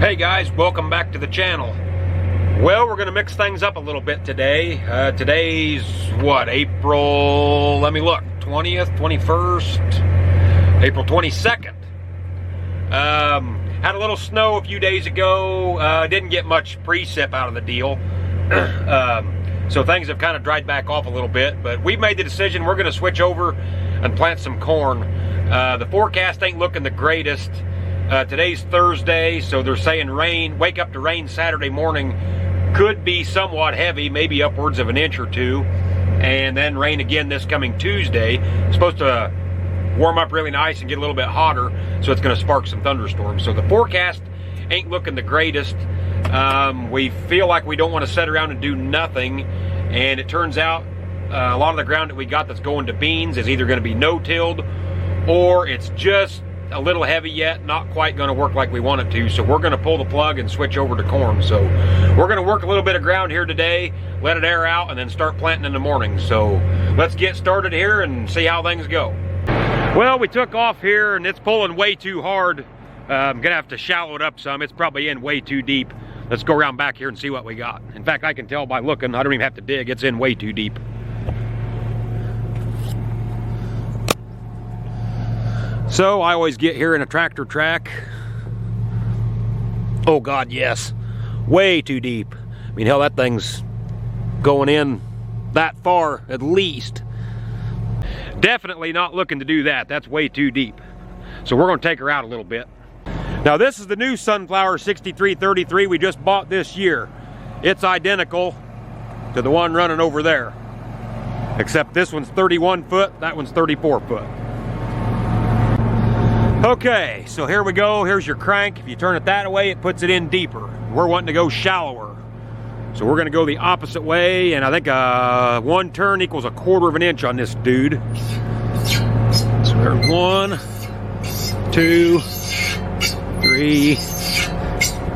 Hey guys, welcome back to the channel. Well, we're going to mix things up a little bit today. Today's what, April, let me look, 20th, 21st, April 22nd. Had a little snow a few days ago, didn't get much precip out of the deal. So things have kind of dried back off a little bit, but we've made the decision we're going to switch over and plant some corn. The forecast ain't looking the greatest. Today's Thursday, so they're saying rain, wake up to rain Saturday morning, could be somewhat heavy, maybe upwards of an inch or two, and then rain again this coming Tuesday. It's supposed to warm up really nice and get a little bit hotter, so it's going to spark some thunderstorms. So the forecast ain't looking the greatest. We feel like we don't want to sit around and do nothing, and it turns out a lot of the ground that we got that's going to beans is either going to be no-tilled or it's just a little heavy yet, not quite going to work like we want it to, so we're going to pull the plug and switch over to corn. So we're going to work a little bit of ground here today, let it air out, and then start planting in the morning. So let's get started here and see how things go. Well, we took off here and it's pulling way too hard. I'm gonna have to shallow it up some. It's probably in way too deep. Let's go around back here and see what we got. In fact, I can tell by looking, I don't even have to dig, it's in way too deep. So I always get here in a tractor track. Oh God, yes, way too deep. I mean, hell, that thing's going in that far at least. Definitely not looking to do that. That's way too deep. So we're gonna take her out a little bit. Now this is the new Sunflower 6333 we just bought this year. It's identical to the one running over there, except this one's 31 foot, that one's 34 foot. Okay, so here we go. Here's your crank. If you turn it that way, it puts it in deeper. We're wanting to go shallower. So we're gonna go the opposite way, and I think one turn equals 1/4 of an inch on this dude. So there's 1, 2, 3,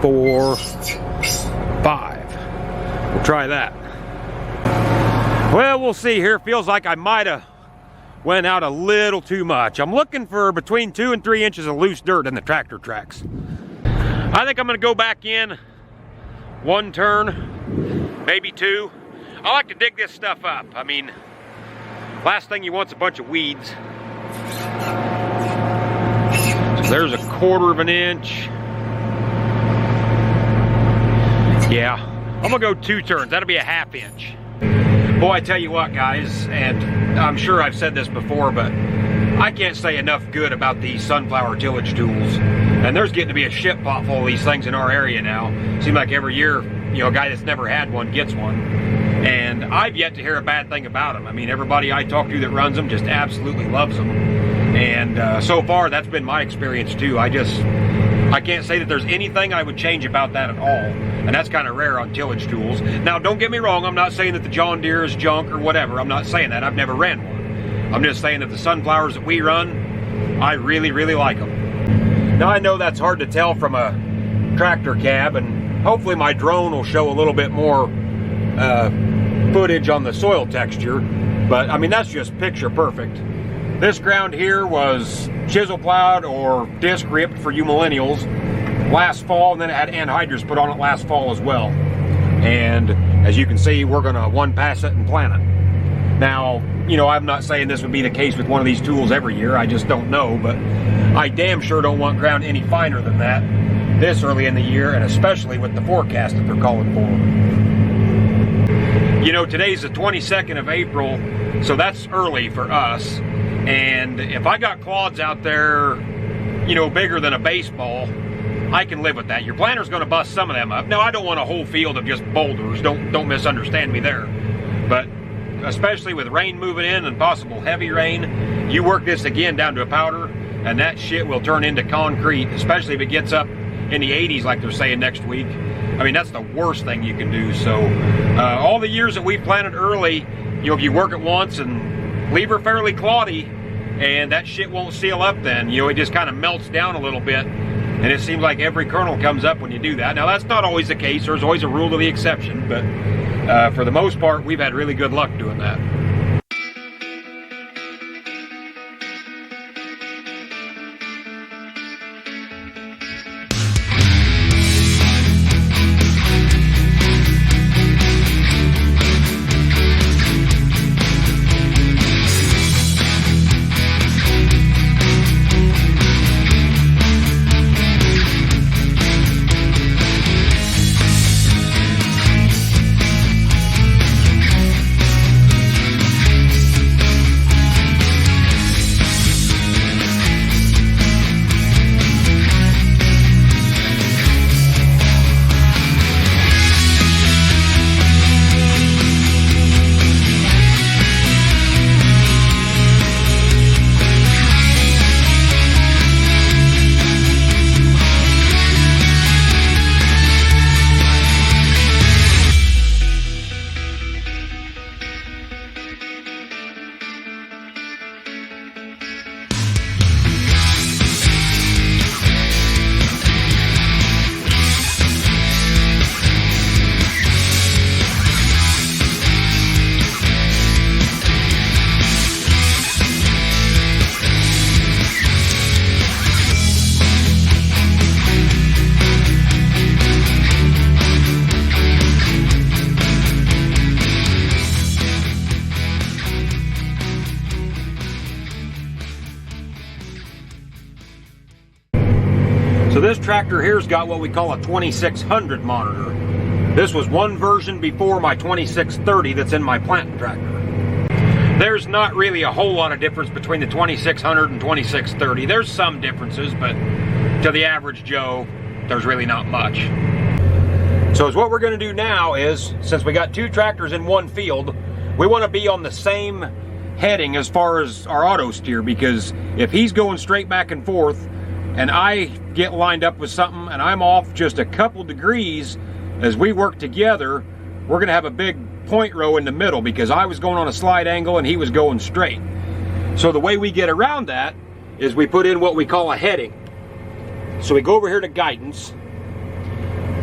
4, 5. We'll try that. Well, we'll see here. Feels like I might have went out a little too much. I'm looking for between 2 and 3 inches of loose dirt in the tractor tracks. I think I'm gonna go back in 1 turn, maybe 2. I like to dig this stuff up. I mean, last thing you want is a bunch of weeds. So there's 1/4 of an inch. Yeah, I'm gonna go 2 turns. That'll be a 1/2 inch. Boy, I tell you what, guys, and I'm sure I've said this before, but I can't say enough good about these sunflower tillage tools. And there's getting to be a shit pot full of these things in our area now. Seems like every year, you know, a guy that's never had one gets one. And I've yet to hear a bad thing about them. I mean, everybody I talk to that runs them just absolutely loves them. And so far, that's been my experience too. I can't say that there's anything I would change about that at all. And that's kind of rare on tillage tools. Now, don't get me wrong, I'm not saying that the John Deere is junk or whatever. I'm not saying that. I've never ran one. I'm just saying that the sunflowers that we run, I really, really like them. Now, I know that's hard to tell from a tractor cab, and hopefully my drone will show a little bit more footage on the soil texture. But, I mean, that's just picture perfect. This ground here was chisel plowed or disc ripped for you millennials last fall, and then it had anhydrous put on it last fall as well. And as you can see, we're gonna pass it and plant it. Now, you know, I'm not saying this would be the case with one of these tools every year, I just don't know, but I damn sure don't want ground any finer than that this early in the year, and especially with the forecast that they're calling for. You know, today's the 22nd of April, so that's early for us. And if I got clods out there, you know, bigger than a baseball, I can live with that. Your planter's gonna bust some of them up. Now, I don't want a whole field of just boulders. Don't misunderstand me there. But especially with rain moving in and possible heavy rain, you work this again down to a powder, and that shit will turn into concrete, especially if it gets up in the 80s like they're saying next week. I mean, that's the worst thing you can do. So all the years that we've planted early, you know, if you work it once and leave her fairly cloddy, and that shit won't seal up then, you know, it just kind of melts down a little bit, and it seems like every kernel comes up when you do that. Now, that's not always the case. There's always a rule to the exception, but for the most part, we've had really good luck doing that. tractor here's got what we call a 2600 monitor. This was one version before my 2630 that's in my planting tractor. There's not really a whole lot of difference between the 2600 and 2630. There's some differences, but to the average Joe, there's really not much. So what we're going to do now is, since we got two tractors in one field, we want to be on the same heading as far as our auto steer, because if he's going straight back and forth and I get lined up with something and I'm off just a couple degrees as we work together, we're going to have a big point row in the middle because I was going on a slight angle and he was going straight. So the way we get around that is we put in what we call a heading. So we go over here to guidance,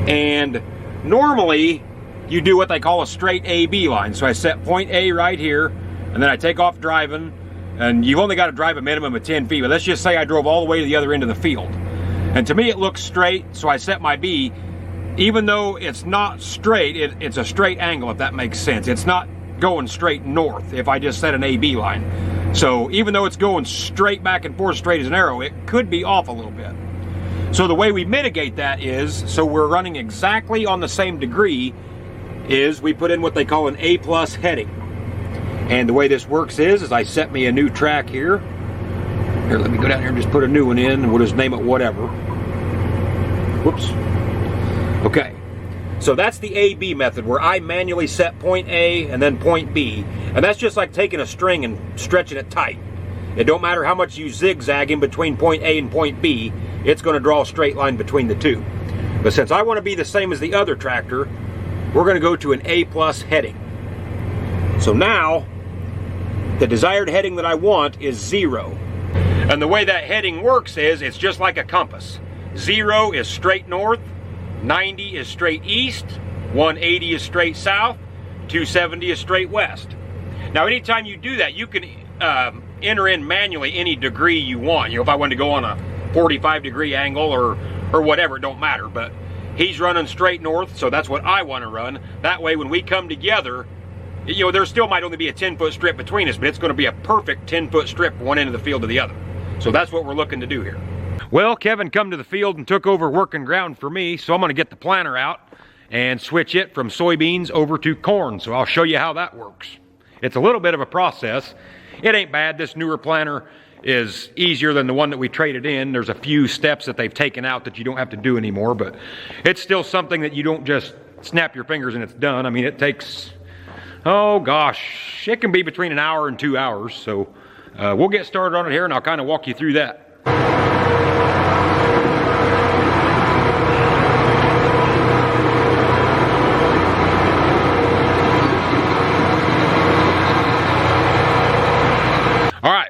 and normally you do what they call a straight AB line. So I set point A right here, and then I take off driving, and you've only got to drive a minimum of 10 feet, but let's just say I drove all the way to the other end of the field. And to me it looks straight, so I set my B. Even though it's not straight, it's a straight angle, if that makes sense. It's not going straight north if I just set an AB line. So even though it's going straight back and forth, straight as an arrow, it could be off a little bit. So the way we mitigate that is, so we're running exactly on the same degree, is we put in what they call an A+ heading. And the way this works is I set me a new track here. Here, let me go down here and just put a new one in, and we'll just name it whatever. Whoops. Okay, so that's the AB method, where I manually set point A and then point B. And that's just like taking a string and stretching it tight. It don't matter how much you zigzag in between point A and point B, it's going to draw a straight line between the two. But since I want to be the same as the other tractor, we're going to go to an A+ heading. So now, the desired heading that I want is 0. And the way that heading works is, it's just like a compass. 0 is straight north, 90 is straight east, 180 is straight south, 270 is straight west. Now anytime you do that, you can enter in manually any degree you want. You know, if I wanted to go on a 45-degree angle or whatever, it don't matter. But he's running straight north, so that's what I want to run. That way when we come together, you know, there still might only be a 10-foot strip between us, but it's going to be a perfect 10-foot strip from one end of the field to the other. So that's what we're looking to do here. Well, Kevin come to the field and took over working ground for me, so I'm going to get the planter out and switch it from soybeans over to corn. So I'll show you how that works. It's a little bit of a process. It ain't bad. This newer planter is easier than the one that we traded in. There's a few steps that they've taken out that you don't have to do anymore, but it's still something that you don't just snap your fingers and it's done. I mean, it takes, oh gosh, it can be between an hour and 2 hours. So we'll get started on it here and I'll kind of walk you through that.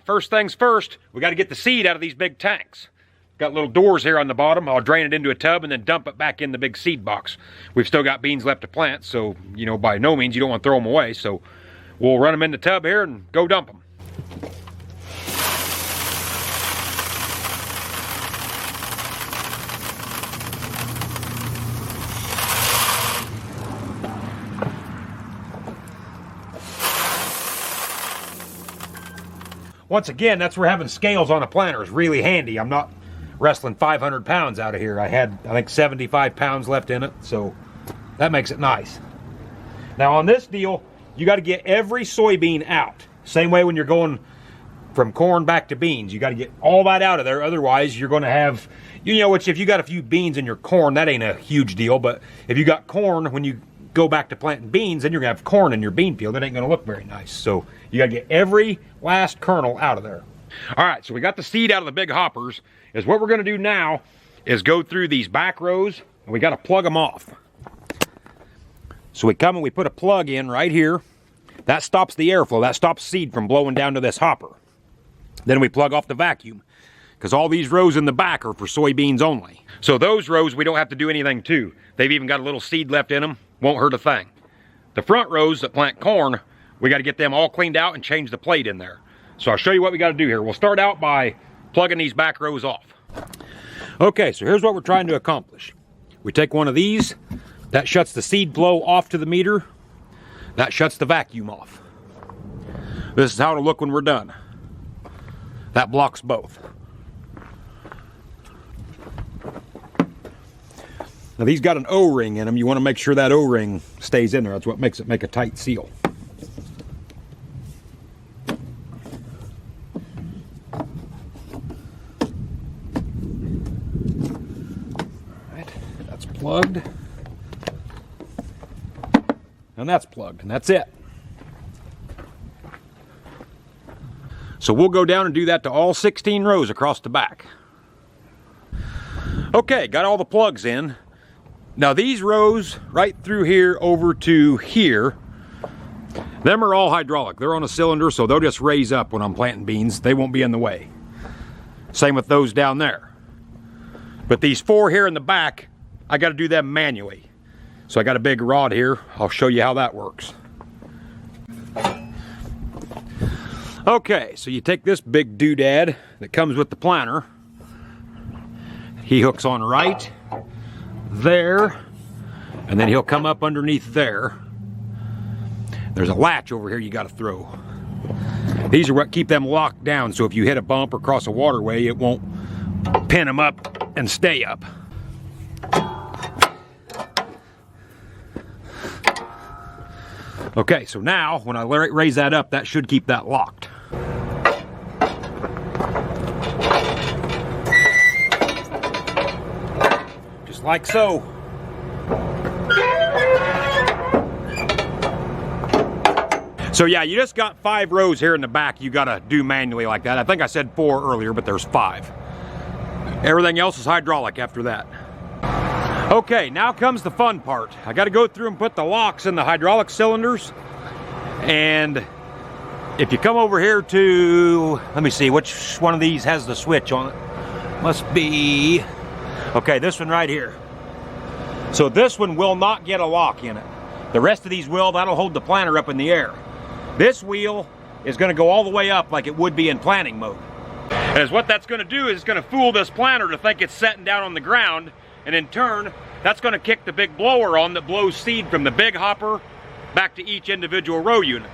First things first, we got to get the seed out of these big tanks. Got little doors here on the bottom. I'll drain it into a tub and then dump it back in the big seed box. We've still got beans left to plant, so, you know, by no means you don't want to throw them away. So we'll run them in the tub here and go dump them. Once again, that's where having scales on a planter is really handy. I'm not wrestling 500 pounds out of here. I had, I think, 75 pounds left in it, so that makes it nice. Now on this deal, you got to get every soybean out. Same way when you're going from corn back to beans. You got to get all that out of there, otherwise you're going to have, you know, which if you got a few beans in your corn, that ain't a huge deal, but if you got corn, when you go back to planting beans, then you're gonna have corn in your bean field. That ain't gonna look very nice. So you gotta get every last kernel out of there. All right, so we got the seed out of the big hoppers. Is what we're gonna do now is go through these back rows and we gotta plug them off. So we come and we put a plug in right here. That stops the airflow. That stops seed from blowing down to this hopper. Then we plug off the vacuum, because all these rows in the back are for soybeans only. So those rows we don't have to do anything to. They've even got a little seed left in them. Won't hurt a thing. The front rows that plant corn, we got to get them all cleaned out and change the plate in there. So I'll show you what we got to do here. We'll start out by plugging these back rows off. Okay, so here's what we're trying to accomplish. We take one of these, that shuts the seed flow off to the meter, that shuts the vacuum off. This is how it'll look when we're done. That blocks both. Now these got an O-ring in them. You want to make sure that O-ring stays in there. That's what makes it make a tight seal. Alright, that's plugged. And that's plugged, and that's it. So we'll go down and do that to all 16 rows across the back. Okay, got all the plugs in. Now these rows right through here over to here, them are all hydraulic. They're on a cylinder, so they'll just raise up when I'm planting beans. They won't be in the way. Same with those down there. But these 4 here in the back, I got to do them manually. So I got a big rod here. I'll show you how that works. Okay, so you take this big doodad that comes with the planter. He hooks on right there, and then he'll come up underneath there. There's a latch over here you got to throw. These are what keep them locked down, so if you hit a bump or cross a waterway, it won't pin them up and stay up. Okay, so now when I raise that up, that should keep that locked. Just like so. So yeah, you just got 5 rows here in the back you gotta do manually like that. I think I said 4 earlier, but there's 5. Everything else is hydraulic after that. Okay, now comes the fun part. I gotta go through and put the locks in the hydraulic cylinders. And if you come over here to, let me see, which one of these has the switch on it? Must be, okay, this one right here. So this one will not get a lock in it. The rest of these will. That'll hold the planter up in the air. This wheel is gonna go all the way up like it would be in planting mode. And what that's gonna do is it's gonna fool this planter to think it's setting down on the ground, and in turn, that's gonna kick the big blower on that blows seed from the big hopper back to each individual row unit.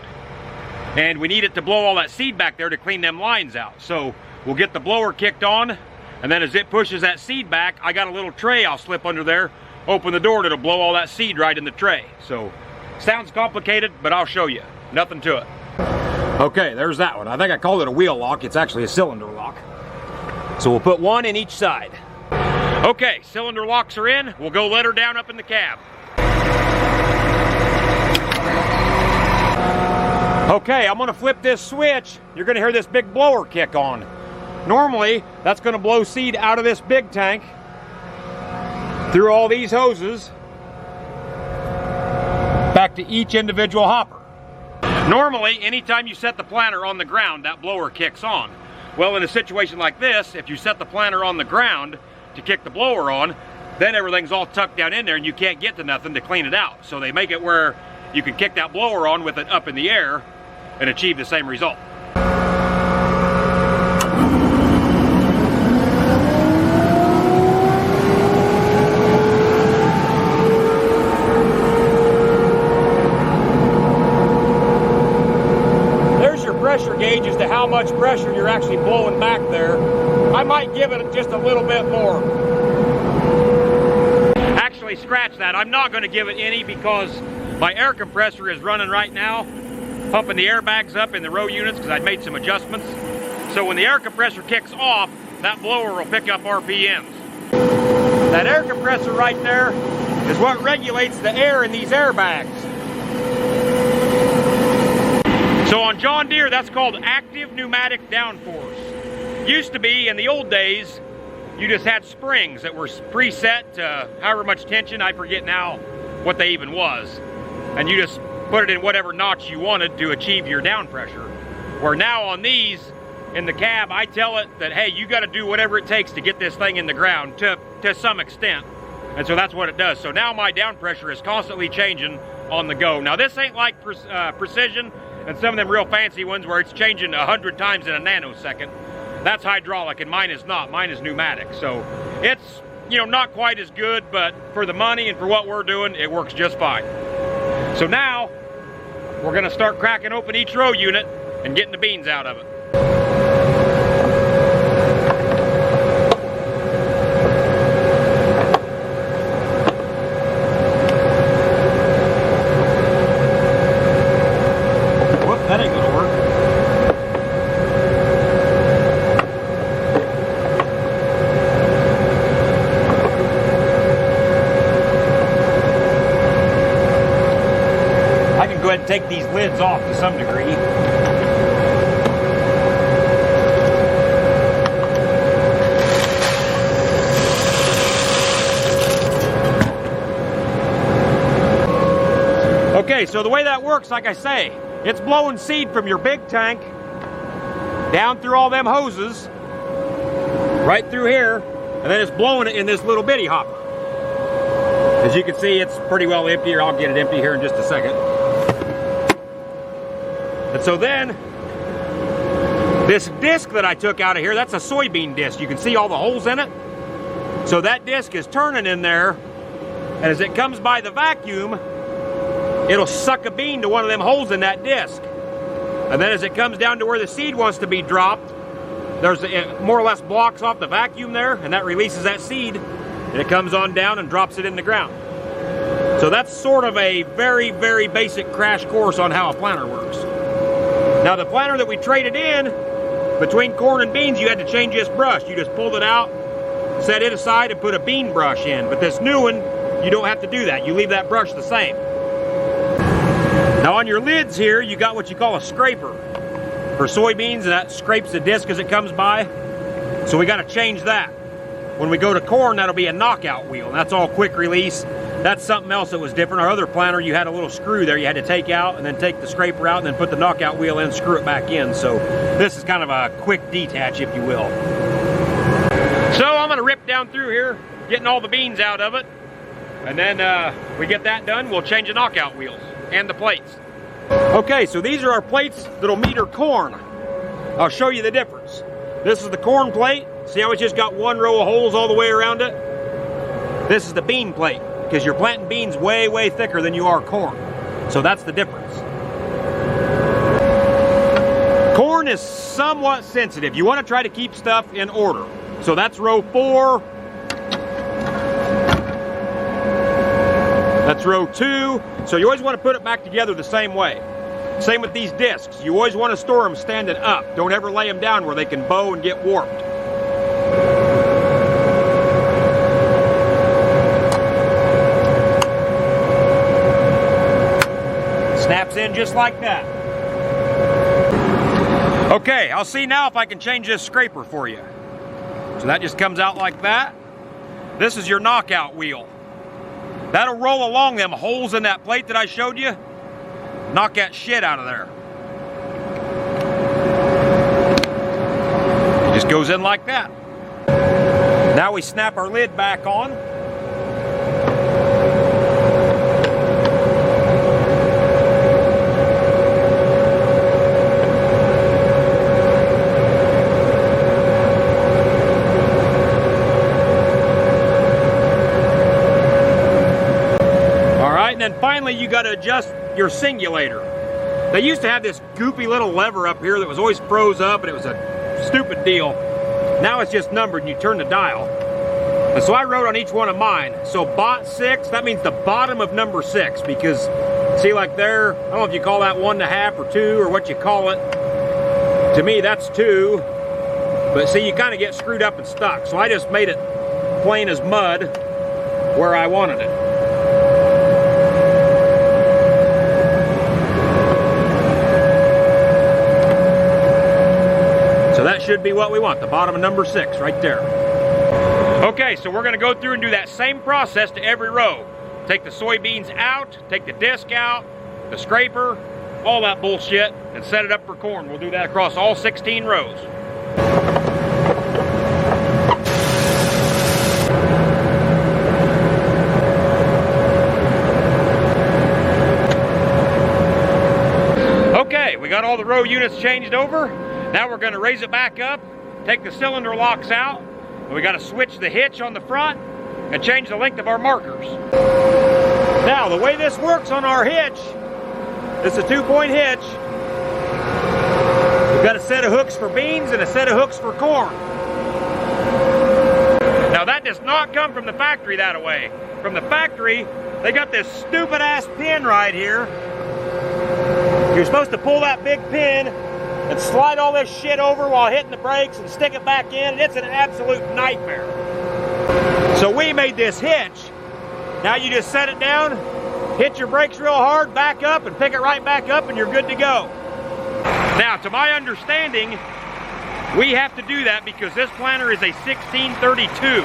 And we need it to blow all that seed back there to clean them lines out. So we'll get the blower kicked on, and then as it pushes that seed back, I got a little tray I'll slip under there, open the door, and it'll blow all that seed right in the tray. So, sounds complicated, but I'll show you. Nothing to it. Okay, there's that one. I think I called it a wheel lock. It's actually a cylinder lock. So we'll put one in each side. Okay, cylinder locks are in. We'll go let her down up in the cab. Okay, I'm gonna flip this switch. You're gonna hear this big blower kick on. Normally, that's gonna blow seed out of this big tank through all these hoses back to each individual hopper. Normally, anytime you set the planter on the ground, that blower kicks on. Well, in a situation like this, if you set the planter on the ground to kick the blower on, then everything's all tucked down in there and you can't get to nothing to clean it out. So they make it where you can kick that blower on with it up in the air and achieve the same result. Pressure gauge as to how much pressure you're actually blowing back there. I might give it just a little bit more. Actually, scratch that. I'm not going to give it any because my air compressor is running right now, pumping the airbags up in the row units because I made some adjustments. So when the air compressor kicks off, that blower will pick up RPMs. That air compressor right there is what regulates the air in these airbags. So on John Deere, that's called active pneumatic downforce. Used to be, in the old days, you just had springs that were preset to however much tension, I forget now what they even was. And you just put it in whatever notch you wanted to achieve your down pressure. Where now on these, in the cab, I tell it that, hey, you gotta do whatever it takes to get this thing in the ground to some extent. And so that's what it does. So now my down pressure is constantly changing on the go. Now this ain't like precision, and some of them real fancy ones where it's changing 100 times in a nanosecond. That's hydraulic, and mine is not. Mine is pneumatic. So it's, you know, not quite as good, but for the money and for what we're doing, it works just fine. So now, we're gonna start cracking open each row unit and getting the beans out of it. take these lids off to some degree. Okay, so the way that works, like I say, it's blowing seed from your big tank down through all them hoses, right through here, and then it's blowing it in this little bitty hopper. As you can see, it's pretty well empty, or I'll get it empty here in just a second. And so then, this disc that I took out of here, that's a soybean disc. You can see all the holes in it. So that disc is turning in there, and as it comes by the vacuum, it'll suck a bean to one of them holes in that disc. And then as it comes down to where the seed wants to be dropped, it more or less blocks off the vacuum there, and that releases that seed, and it comes on down and drops it in the ground. So that's sort of a very, very basic crash course on how a planter works. Now the planter that we traded in, between corn and beans, you had to change this brush. You just pulled it out, set it aside, and put a bean brush in. But this new one, you don't have to do that. You leave that brush the same. Now on your lids here, you got what you call a scraper for soybeans, and that scrapes the disc as it comes by. So we got to change that. When we go to corn, that'll be a knockout wheel, and that's all quick release. That's something else that was different. Our other planter, you had a little screw there you had to take out, and then take the scraper out, and then put the knockout wheel in, screw it back in. So this is kind of a quick detach, if you will. So I'm going to rip down through here, getting all the beans out of it, and then we get that done, we'll change the knockout wheels and the plates. Okay, so these are our plates that'll meter corn. I'll show you the difference. This is the corn plate. See how it's just got one row of holes all the way around it? This is the bean plate, because you're planting beans way, way thicker than you are corn. So that's the difference. Corn is somewhat sensitive. You want to try to keep stuff in order. So that's row 4. That's row 2. So you always want to put it back together the same way. Same with these discs. You always want to store them standing up. Don't ever lay them down where they can bow and get warped. Snaps in just like that. Okay, I'll see now if I can change this scraper for you. So that just comes out like that. This is your knockout wheel. That'll roll along them holes in that plate that I showed you. Knock that shit out of there. It just goes in like that. Now we snap our lid back on. And then finally you got to adjust your singulator. They used to have this goopy little lever up here that was always froze up, and it was a stupid deal. Now it's just numbered and you turn the dial. And so I wrote on each one of mine. So bot 6, that means the bottom of number 6, because see like there, I don't know if you call that 1.5 or 2 or what you call it. To me that's 2. But see, you kind of get screwed up and stuck. So I just made it plain as mud where I wanted it. So that should be what we want, the bottom of number 6 right there. Okay, so we're gonna go through and do that same process to every row. Take the soybeans out, take the disc out, the scraper, all that bullshit, and set it up for corn. We'll do that across all 16 rows. Okay, we got all the row units changed over. Now we're going to raise it back up, take the cylinder locks out, and we got to switch the hitch on the front and change the length of our markers. Now the way this works on our hitch, it's a 2-point hitch. We've got a set of hooks for beans and a set of hooks for corn. Now that does not come from the factory that way. From the factory, they got this stupid ass pin right here. You're supposed to pull that big pin and slide all this shit over while hitting the brakes and stick it back in, and it's an absolute nightmare. So we made this hitch. Now you just set it down, hit your brakes real hard, back up, and pick it right back up, and you're good to go. Now, to my understanding, we have to do that because this planter is a 1632.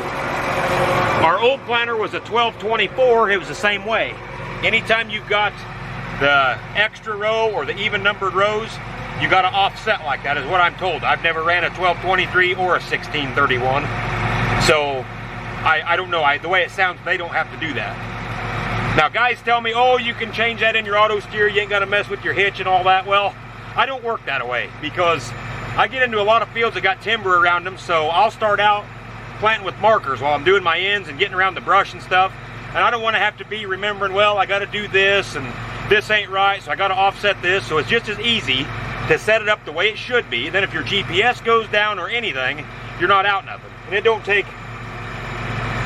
Our old planter was a 1224. It was the same way. Anytime you've got the extra row or the even numbered rows, you got to offset like that, is what I'm told. I've never ran a 1223 or a 1631. So I don't know. The way it sounds, they don't have to do that. Now, guys tell me, oh, you can change that in your auto steer. You ain't got to mess with your hitch and all that. Well, I don't work that way because I get into a lot of fields that got timber around them. So I'll start out planting with markers while I'm doing my ends and getting around the brush and stuff. And I don't want to have to be remembering, well, I got to do this and this ain't right, so I got to offset this. So it's just as easy to set it up the way it should be. Then if your GPS goes down or anything, you're not out nothing. And it don't take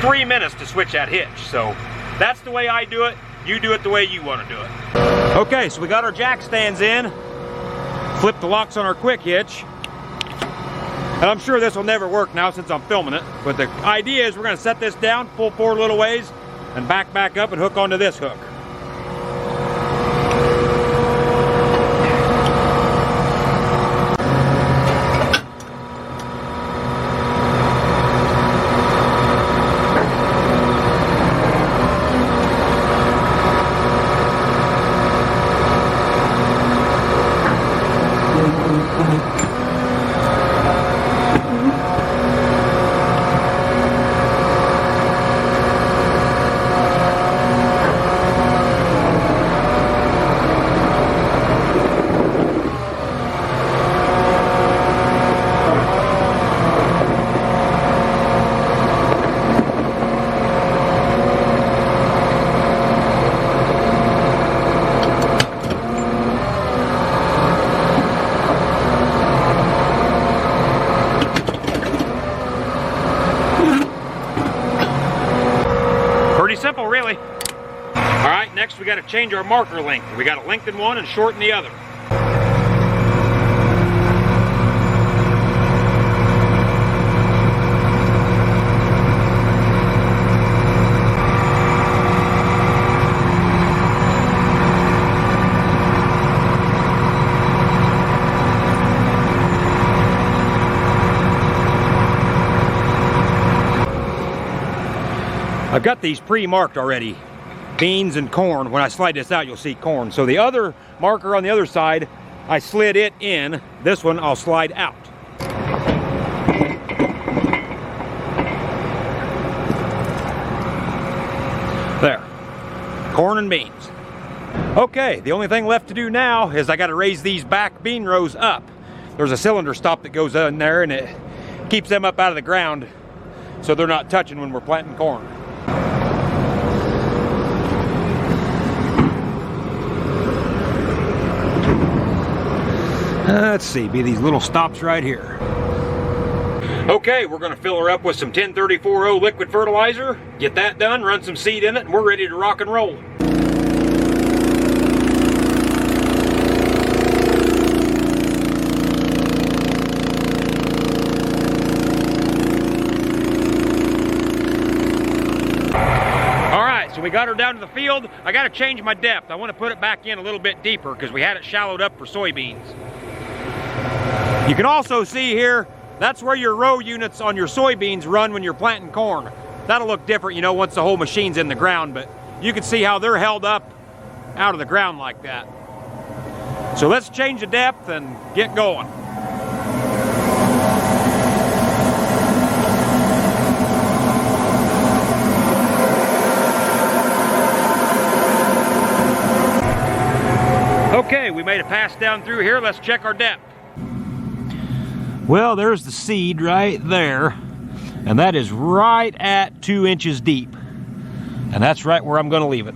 3 minutes to switch that hitch. So that's the way I do it. You do it the way you want to do it. Okay, so we got our jack stands in. Flip the locks on our quick hitch. And I'm sure this will never work now since I'm filming it. But the idea is we're going to set this down, pull forward a little ways, and back up and hook onto this hook. Simple, really. All right, next we got to change our marker length. We got to lengthen one and shorten the other. I've got these pre-marked already, beans and corn. When I slide this out, you'll see corn. So the other marker on the other side, I slid it in. This one I'll slide out. There, corn and beans. Okay, the only thing left to do now is I got to raise these back bean rows up. There's a cylinder stop that goes in there and it keeps them up out of the ground so they're not touching when we're planting corn. Let's see, be these little stops right here. Okay, we're going to fill her up with some 1034O liquid fertilizer, get that done, run some seed in it, and we're ready to rock and roll. Alright, so we got her down to the field. I got to change my depth. I want to put it back in a little bit deeper because we had it shallowed up for soybeans. You can also see here, that's where your row units on your soybeans run when you're planting corn. That'll look different, you know, once the whole machine's in the ground, but you can see how they're held up out of the ground like that. So let's change the depth and get going. Okay, we made a pass down through here. Let's check our depth. Well, there's the seed right there, and that is right at 2 inches deep. And that's right where I'm going to leave it.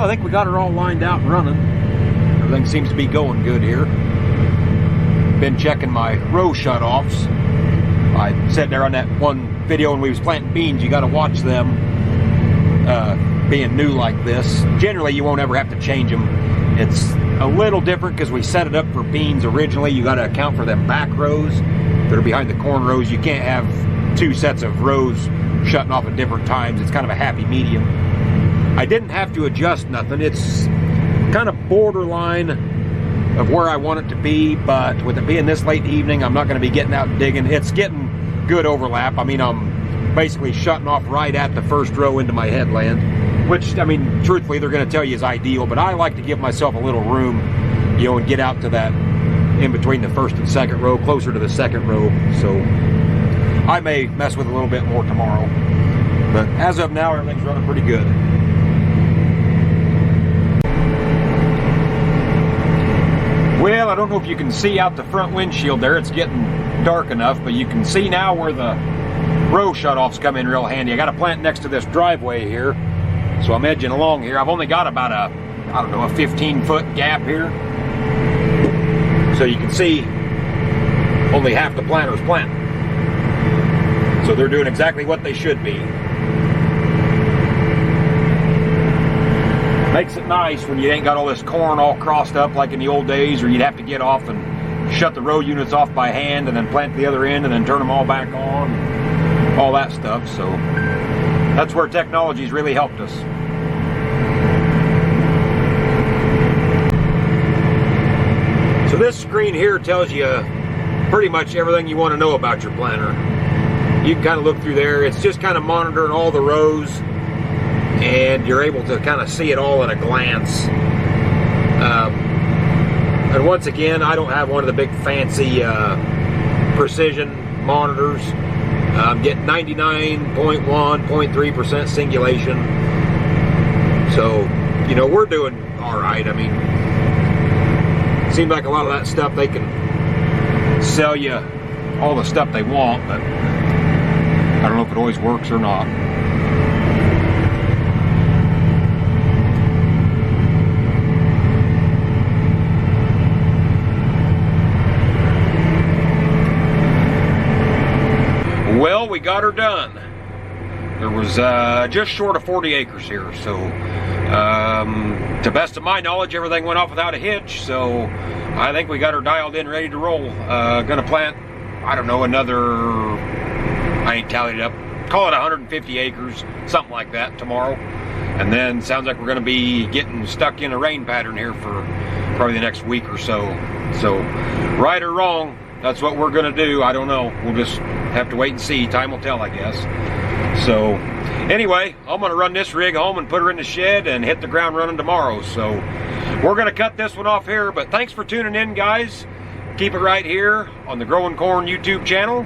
I think we got her all lined out and running. Everything seems to be going good here. Been checking my row shutoffs. I said there on that one video when we was planting beans, you got to watch them being new like this. Generally, you won't ever have to change them. It's a little different because we set it up for beans originally. You got to account for them back rows that are behind the corn rows. You can't have two sets of rows shutting off at different times. It's kind of a happy medium. I didn't have to adjust nothing. It's kind of borderline of where I want it to be, but with it being this late in the evening, I'm not going to be getting out and digging. It's getting good overlap. I mean, I'm basically shutting off right at the first row into my headland, which, I mean, truthfully, they're going to tell you is ideal, but I like to give myself a little room, you know, and get out to that in between the first and second row, closer to the second row. So I may mess with it a little bit more tomorrow, but as of now, everything's running pretty good. Well, I don't know if you can see out the front windshield there. It's getting dark enough, but you can see now where the row shutoffs come in real handy. I got a plant next to this driveway here, so I'm edging along here. I've only got about a, I don't know, a 15-foot gap here. So you can see only half the planters planting. So they're doing exactly what they should be. Makes it nice when you ain't got all this corn all crossed up like in the old days, or you'd have to get off and shut the row units off by hand and then plant to the other end and then turn them all back on, all that stuff. So that's where technology's really helped us. So this screen here tells you pretty much everything you want to know about your planter. You can kind of look through there. It's just kind of monitoring all the rows, and you're able to kind of see it all at a glance. And once again, I don't have one of the big fancy precision monitors. I'm getting 99.1, 0.3% singulation. So, you know, we're doing all right. I mean, it seems like a lot of that stuff, they can sell you all the stuff they want, but I don't know if it always works or not. Well, we got her done. There was just short of 40 acres here, so to the best of my knowledge, everything went off without a hitch, so I think we got her dialed in, ready to roll. Gonna plant, I don't know, another, I ain't tallied it up, call it 150 acres, something like that tomorrow. And then sounds like we're gonna be getting stuck in a rain pattern here for probably the next week or so. So, right or wrong, that's what we're gonna do. I don't know. We'll just have to wait and see. Time will tell, I guess. So, anyway, I'm gonna run this rig home and put her in the shed and hit the ground running tomorrow. So, we're gonna cut this one off here, but thanks for tuning in, guys. Keep it right here on the Growing Corn YouTube channel,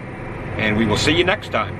and we will see you next time.